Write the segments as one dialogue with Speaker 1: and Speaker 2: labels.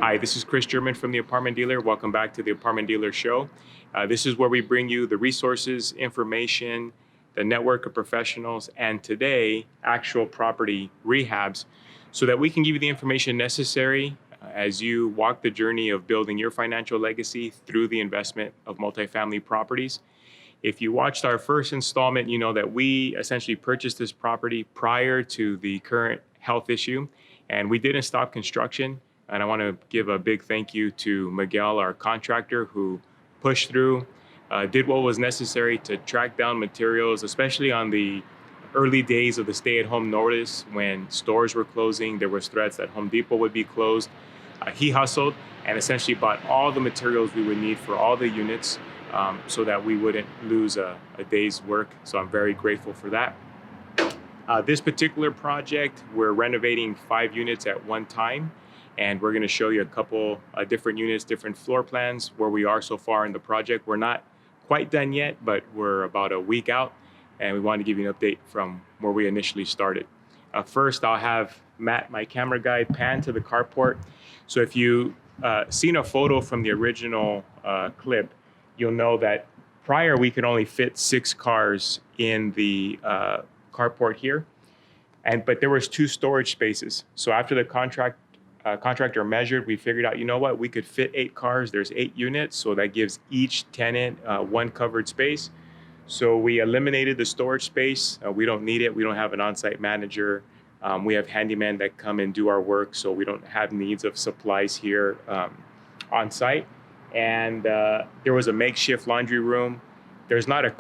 Speaker 1: Hi, this is Chris German from The Apartment Dealer. Welcome back to The Apartment Dealer Show. This is where we bring you the resources, information, the network of professionals, and today, actual property rehabs, so that we can give you the information necessary as you walk the journey of building your financial legacy through the investment of multifamily properties. If you watched our first installment, you know that we essentially purchased this property prior to the current health issue, and we didn't stop construction. And I want to give a big thank you to Miguel, our contractor, who pushed through, did what was necessary to track down materials, especially on the early days of the stay-at-home notice when stores were closing. There was threats that Home Depot would be closed. He hustled and essentially bought all the materials we would need for all the units so that we wouldn't lose a day's work. So I'm very grateful for that. This particular project, we're renovating 5 units at one time. And we're going to show you a couple different units, different floor plans, where we are so far in the project. We're not quite done yet, but we're about a week out, and we want to give you an update from where we initially started. First, I'll have Matt, my camera guy, pan to the carport. So if you seen a photo from the original clip, you'll know that prior we could only fit 6 cars in the carport here, but there was 2 storage spaces. So after the contractor measured, we figured out, you know what, we could fit 8 cars. There's 8 units, so that gives each tenant 1 covered space. So we eliminated the storage space. We don't need it. We don't have an on-site manager. We have handymen that come and do our work, so we don't have needs of supplies here on site. And there was a makeshift laundry room. There's not a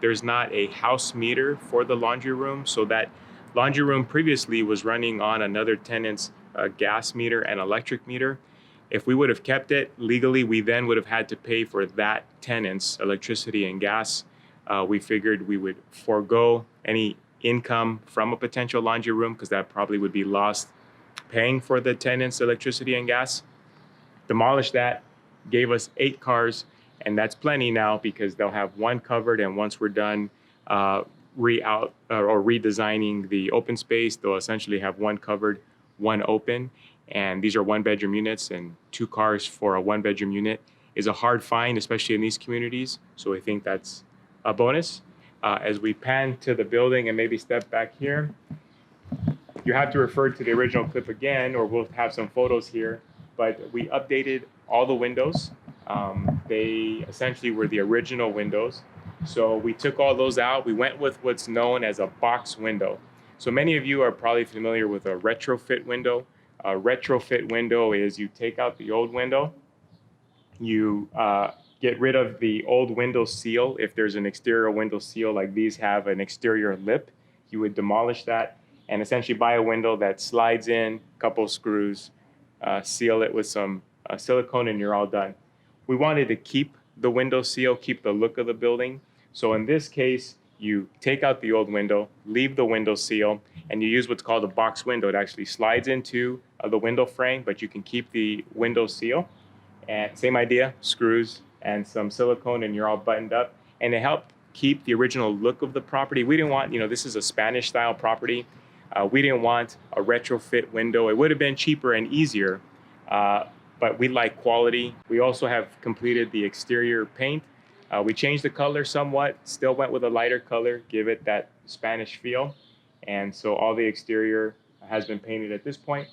Speaker 1: there's not a house meter for the laundry room, so that laundry room previously was running on another tenant's gas meter and electric meter. If we would have kept it legally, we then would have had to pay for that tenant's electricity and gas. We figured we would forego any income from a potential laundry room because that probably would be lost paying for the tenant's electricity and gas. Demolished that, gave us 8 cars, and that's plenty now because they'll have 1 covered, and once we're done redesigning the open space, they'll essentially have 1 covered, 1 open, and these are 1-bedroom units, and 2 cars for a 1-bedroom unit is a hard find, especially in these communities. So I think that's a bonus. As we pan to the building and maybe step back here, you have to refer to the original clip again, or we'll have some photos here, but we updated all the windows. They essentially were the original windows. So we took all those out. We went with what's known as a box window. So many of you are probably familiar with a retrofit window. A retrofit window is you take out the old window, you get rid of the old window seal. If there's an exterior window seal, like these have an exterior lip, you would demolish that and essentially buy a window that slides in, a couple screws, seal it with some silicone, and you're all done. We wanted to keep the window seal, keep the look of the building. So in this case, you take out the old window, leave the window seal, and you use what's called a box window. It actually slides into the window frame, but you can keep the window seal. And same idea, screws and some silicone, and you're all buttoned up. And it helped keep the original look of the property. We didn't want, this is a Spanish style property. We didn't want a retrofit window. It would have been cheaper and easier, but we like quality. We also have completed the exterior paint. We changed the color somewhat, still went with a lighter color, give it that Spanish feel. And so all the exterior has been painted at this point.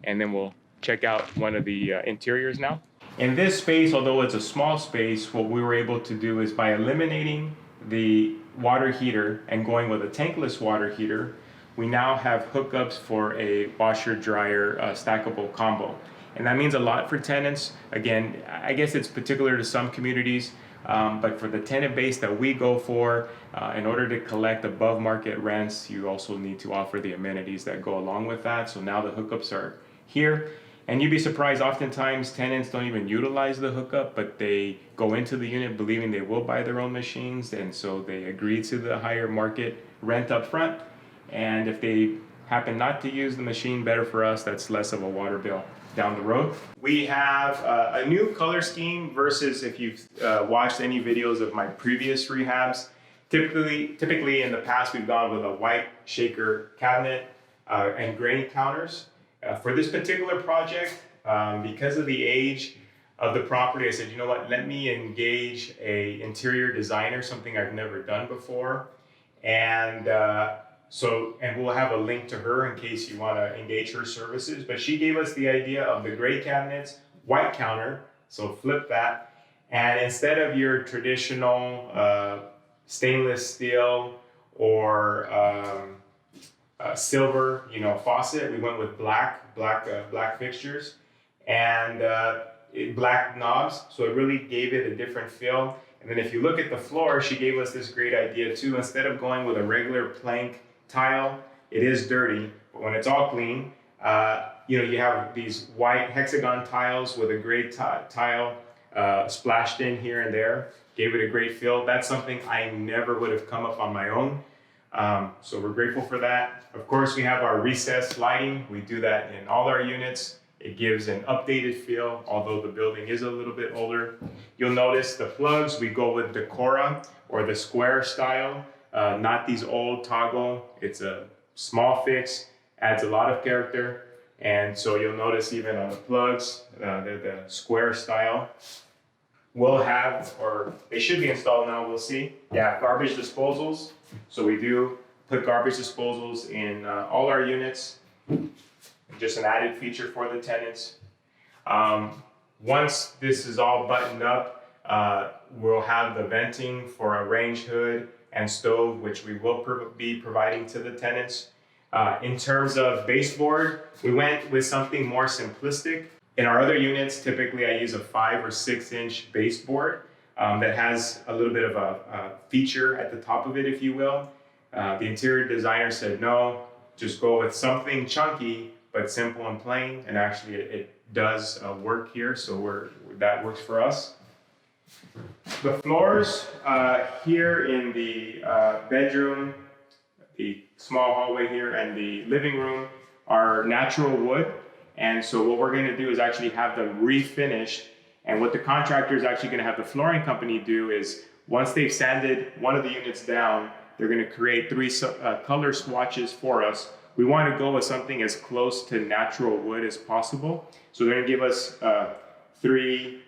Speaker 1: And then we'll check out one of the interiors now. In this space, although it's a small space, what we were able to do is by eliminating the water heater and going with a tankless water heater, we now have hookups for a washer dryer stackable combo. And that means a lot for tenants. Again, I guess it's particular to some communities, but for the tenant base that we go for, in order to collect above market rents, you also need to offer the amenities that go along with that. So now the hookups are here. And you'd be surprised, oftentimes tenants don't even utilize the hookup, but they go into the unit believing they will buy their own machines, and so they agree to the higher market rent up front. And if they happen not to use the machine, better for us, that's less of a water bill down the road. We have a new color scheme versus if you've watched any videos of my previous rehabs. Typically in the past, we've gone with a white shaker cabinet and granny counters. For this particular project, because of the age of the property, I said, you know what, let me engage a interior designer, something I've never done before. And and we'll have a link to her in case you want to engage her services. But she gave us the idea of the gray cabinets, white counter, so flip that. And instead of your traditional stainless steel or silver, faucet, we went with black fixtures and black knobs. So it really gave it a different feel. And then if you look at the floor, she gave us this great idea too. Instead of going with a regular plank tile, it is dirty, but when it's all clean, you have these white hexagon tiles with a gray tile splashed in here and there. Gave it a great feel. That's something I never would have come up on my own. So we're grateful for that. Of course, we have our recessed lighting. We do that in all our units. It gives an updated feel, although the building is a little bit older. You'll notice the plugs, we go with Decora or the square style, not these old toggle. It's a small fix, adds a lot of character. And so you'll notice even on the plugs, they're the square style. We'll have, or they should be installed now, we'll see. Yeah, garbage disposals. So we do put garbage disposals in all our units. Just an added feature for the tenants. Once this is all buttoned up, we'll have the venting for a range hood and stove, which we will be providing to the tenants. In terms of baseboard, we went with something more simplistic. In our other units, typically I use a 5 or 6 inch baseboard that has a little bit of a feature at the top of it, if you will. The interior designer said, no, just go with something chunky, but simple and plain. And actually it does work here, so that works for us. The floors here in the bedroom, the small hallway here, and the living room are natural wood. And so what we're gonna do is actually have them refinished. And what the contractor is actually gonna have the flooring company do is, once they've sanded one of the units down, they're gonna create 3 color swatches for us. We wanna go with something as close to natural wood as possible. So they're gonna give us 3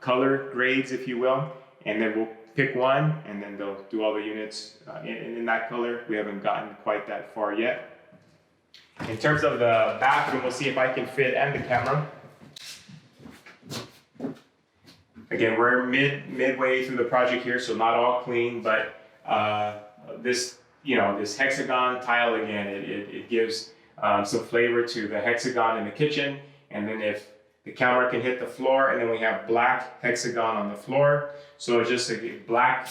Speaker 1: color grades, if you will, and then we'll pick one, and then they'll do all the units in that color. We haven't gotten quite that far yet. In terms of the bathroom, we'll see if I can fit and the camera. Again, we're midway through the project here, so not all clean, but this hexagon tile, again, it gives some flavor to the hexagon in the kitchen. And then if the camera can hit the floor, and then we have black hexagon on the floor. So just black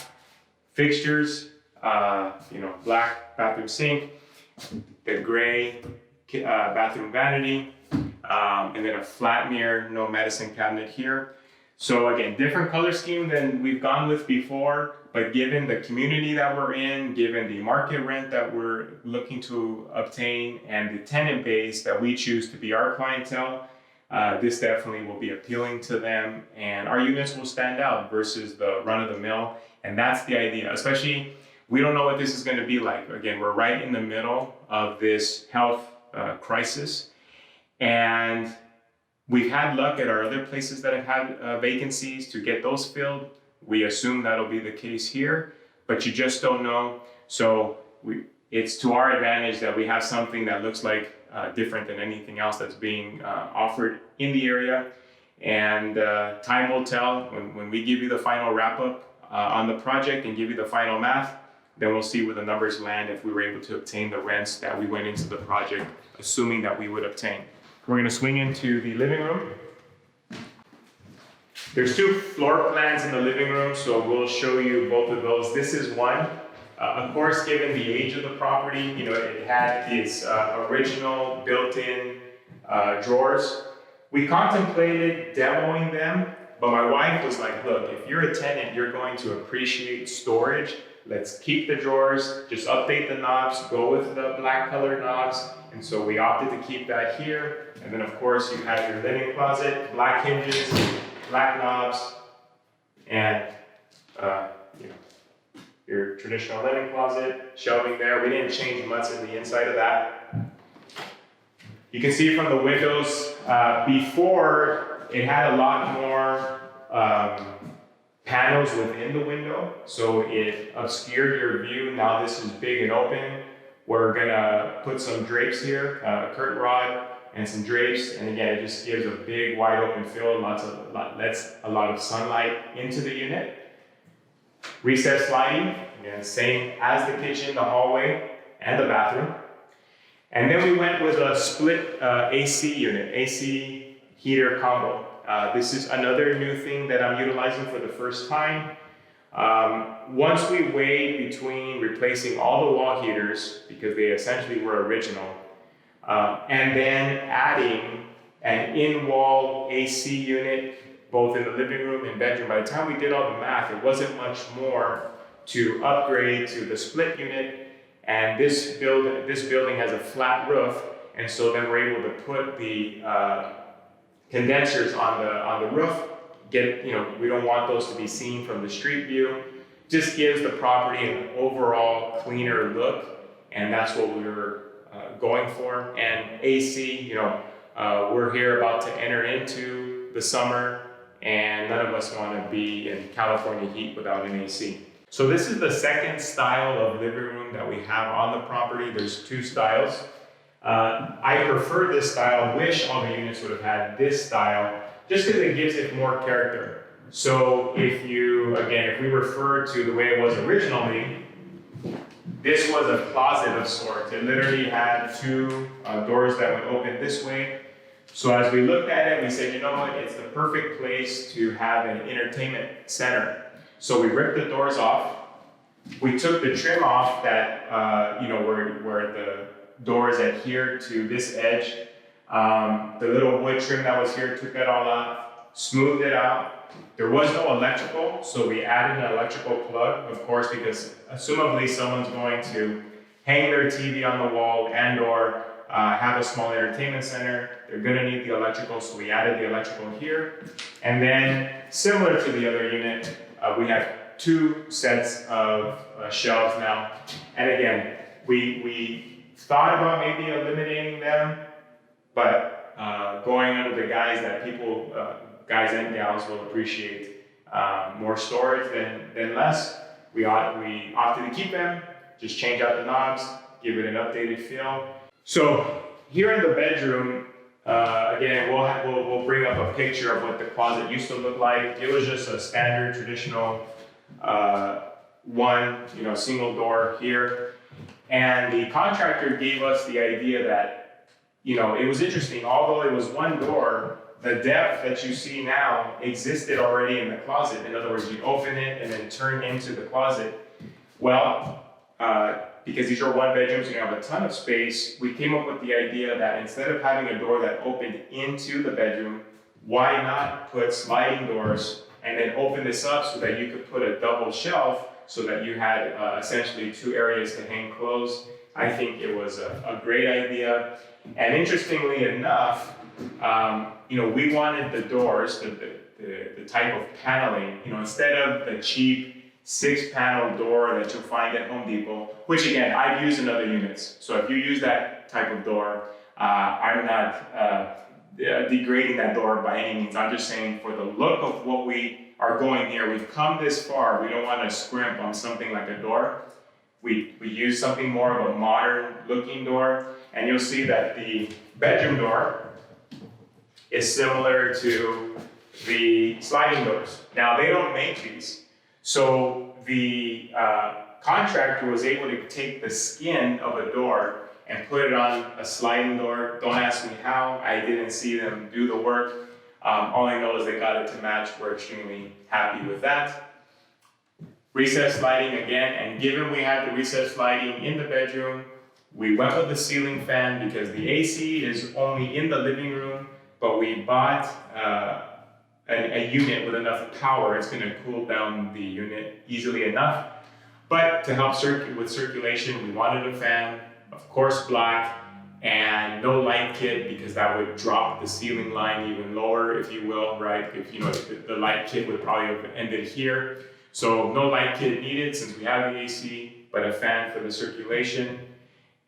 Speaker 1: fixtures, black bathroom sink, the gray bathroom vanity, and then a flat mirror, no medicine cabinet here. So again, different color scheme than we've gone with before, but given the community that we're in, given the market rent that we're looking to obtain, and the tenant base that we choose to be our clientele, this definitely will be appealing to them, and our units will stand out versus the run-of-the-mill. And that's the idea. Especially, we don't know what this is going to be like. Again, we're right in the middle of this health crisis, and we've had luck at our other places that have had vacancies to get those filled. We assume that'll be the case here, but you just don't know. So it's to our advantage that we have something that looks like different than anything else that's being offered in the area. And time will tell. When we give you the final wrap up on the project and give you the final math, then we'll see where the numbers land if we were able to obtain the rents that we went into the project assuming that we would obtain. We're going to swing into the living room. There's 2 floor plans in the living room, so we'll show you both of those. This is one. Of course, given the age of the property, it had its original built-in drawers. We contemplated demoing them, but my wife was like, look, if you're a tenant, you're going to appreciate storage. Let's keep the drawers, just update the knobs, go with the black color knobs. And so we opted to keep that here. And then of course you have your linen closet, black hinges, black knobs, and your traditional linen closet, shelving there. We didn't change much in the inside of that. You can see from the windows, Before, it had a lot more panels within the window, so it obscured your view. Now this is big and open. We're gonna put some drapes here, a curtain rod and some drapes, and again, it just gives a big wide open feel, lets a lot of sunlight into the unit. Recessed lighting, again, same as the kitchen, the hallway, and the bathroom. And then we went with a split AC unit, AC heater combo. This is another new thing that I'm utilizing for the first time. Once we weighed between replacing all the wall heaters, because they essentially were original, and then adding an in-wall AC unit, both in the living room and bedroom, by the time we did all the math, it wasn't much more to upgrade to the split unit. And this building has a flat roof, and so then we're able to put the condensers on the roof. We don't want those to be seen from the street view. Just gives the property an overall cleaner look, and that's what we were going for. And AC, we're here about to enter into the summer, and none of us want to be in California heat without an AC. So this is the second style of living room that we have on the property. There's two styles. I prefer this style, wish all the units would have had this style, just because it gives it more character. So if we refer to the way it was originally, this was a closet of sorts. It literally had two doors that would open this way. So as we looked at it, we said, you know what, it's the perfect place to have an entertainment center. So we ripped the doors off. We took the trim off that, where the doors adhere to this edge. The little wood trim that was here, took that all out, smoothed it out. There was no electrical, so we added an electrical plug, of course, because assumably someone's going to hang their TV on the wall and or have a small entertainment center. They're gonna need the electrical, so we added the electrical here. And then, similar to the other unit, we have two sets of shelves now. And again, we thought about maybe eliminating them, but going under the guise that people, guys and gals will appreciate more storage than less, we opted to keep them, just change out the knobs, give it an updated feel. So here in the bedroom, again, we'll bring up a picture of what the closet used to look like. It was just a standard traditional single door here. And the contractor gave us the idea that, it was interesting, although it was one door, the depth that you see now existed already in the closet. In other words, you open it and then turn into the closet. Well, because these are one bedrooms, you have a ton of space, we came up with the idea that instead of having a door that opened into the bedroom, why not put sliding doors and then open this up so that you could put a double shelf so that you had essentially two areas to hang clothes. I think it was a great idea. And interestingly enough, we wanted the doors, the type of paneling, instead of the cheap 6-panel door that you'll find at Home Depot, which again, I've used in other units. So if you use that type of door, I'm not degrading that door by any means. I'm just saying for the look of what we are going here, we've come this far, we don't want to scrimp on something like a door. We use something more of a modern looking door, and you'll see that the bedroom door is similar to the sliding doors. Now, they don't make these. So the contractor was able to take the skin of a door and put it on a sliding door. Don't ask me how, I didn't see them do the work. All I know is they got it to match. We're extremely happy with that. Recessed lighting again, and given we had the recessed lighting in the bedroom, we went with the ceiling fan because the AC is only in the living room, but we bought a unit with enough power. It's gonna cool down the unit easily enough. But to help with circulation, we wanted a fan, of course black, and no light kit because that would drop the ceiling line even lower, if you will, right? If the light kit would probably have ended here. So no light kit needed since we have the AC, but a fan for the circulation.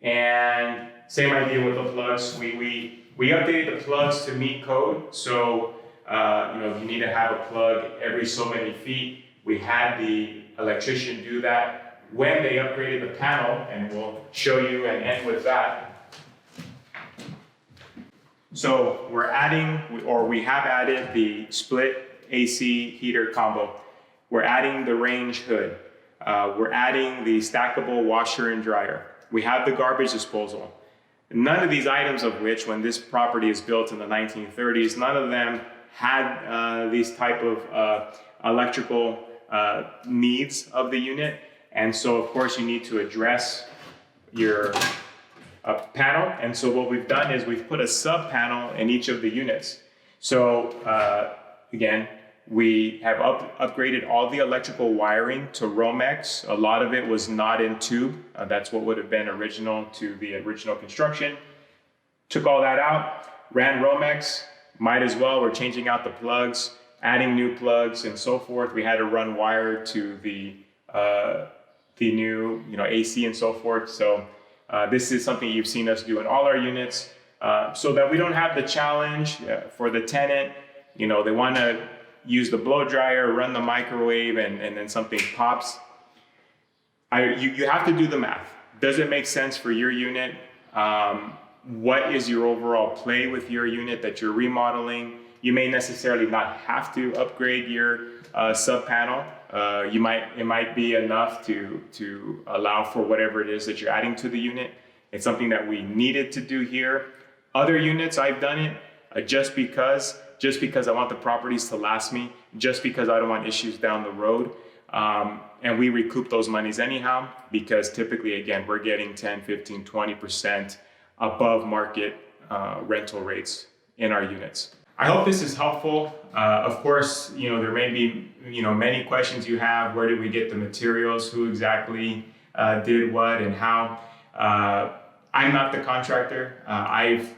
Speaker 1: And same idea with the plugs. We We updated the plugs to meet code. So, you need to have a plug every so many feet. We had the electrician do that when they upgraded the panel, and we'll show you and end with that. So we're adding, or we have added the split AC heater combo. We're adding the range hood. We're adding the stackable washer and dryer. We have the garbage disposal. None of these items of which, when this property is built in the 1930s, none of them had these type of electrical needs of the unit. And so of course you need to address your panel. And so what we've done is we've put a sub panel in each of the units. So again, we have upgraded all the electrical wiring to Romex. A lot of it was not in tube. That's what would have been original to the original construction. Took all that out, ran Romex. Might as well, we're changing out the plugs, adding new plugs and so forth. We had to run wire to the new AC and so forth. So this is something you've seen us do in all our units, so that we don't have the challenge for the tenant. They want to use the blow dryer, run the microwave, and then something pops. You have to do the math. Does it make sense for your unit? What is your overall play with your unit that you're remodeling? You may necessarily not have to upgrade your sub panel. It might be enough to allow for whatever it is that you're adding to the unit. It's something that we needed to do here. Other units, I've done it just because I want the properties to last me, just because I don't want issues down the road. And we recoup those monies anyhow, because typically, again, we're getting 10, 15, 20% above market rental rates in our units. I hope this is helpful. Of course, there may be, many questions you have. Where did we get the materials? Who exactly did what and how? I'm not the contractor. I've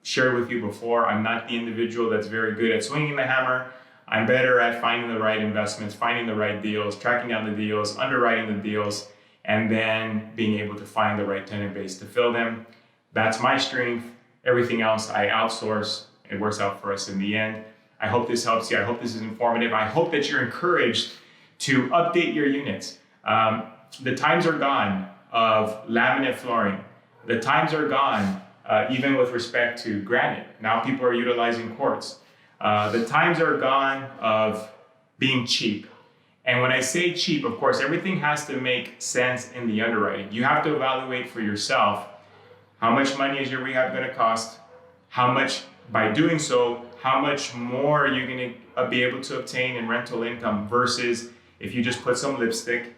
Speaker 1: shared with you before, I'm not the individual that's very good at swinging the hammer. I'm better at finding the right investments, finding the right deals, tracking down the deals, underwriting the deals, and then being able to find the right tenant base to fill them. That's my strength. Everything else I outsource. It works out for us in the end. I hope this helps you. I hope this is informative. I hope that you're encouraged to update your units. The times are gone of laminate flooring. The times are gone even with respect to granite. Now people are utilizing quartz. The times are gone of being cheap. And when I say cheap, of course, everything has to make sense in the underwriting. You have to evaluate for yourself, how much money is your rehab going to cost? How much, by doing so, how much more are you going to be able to obtain in rental income versus if you just put some lipstick?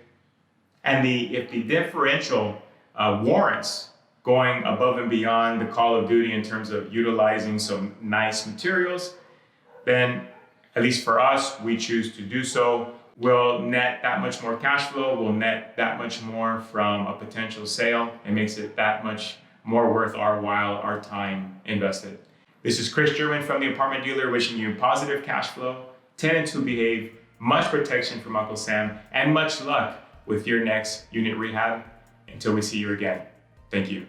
Speaker 1: And if the differential warrants going above and beyond the call of duty in terms of utilizing some nice materials, then at least for us, we choose to do so. We'll net that much more cash flow. We'll net that much more from a potential sale. It makes it that much more worth our while, our time invested. This is Chris German from The Apartment Dealer, wishing you positive cash flow, tenants who behave, much protection from Uncle Sam, and much luck with your next unit rehab. Until we see you again, thank you.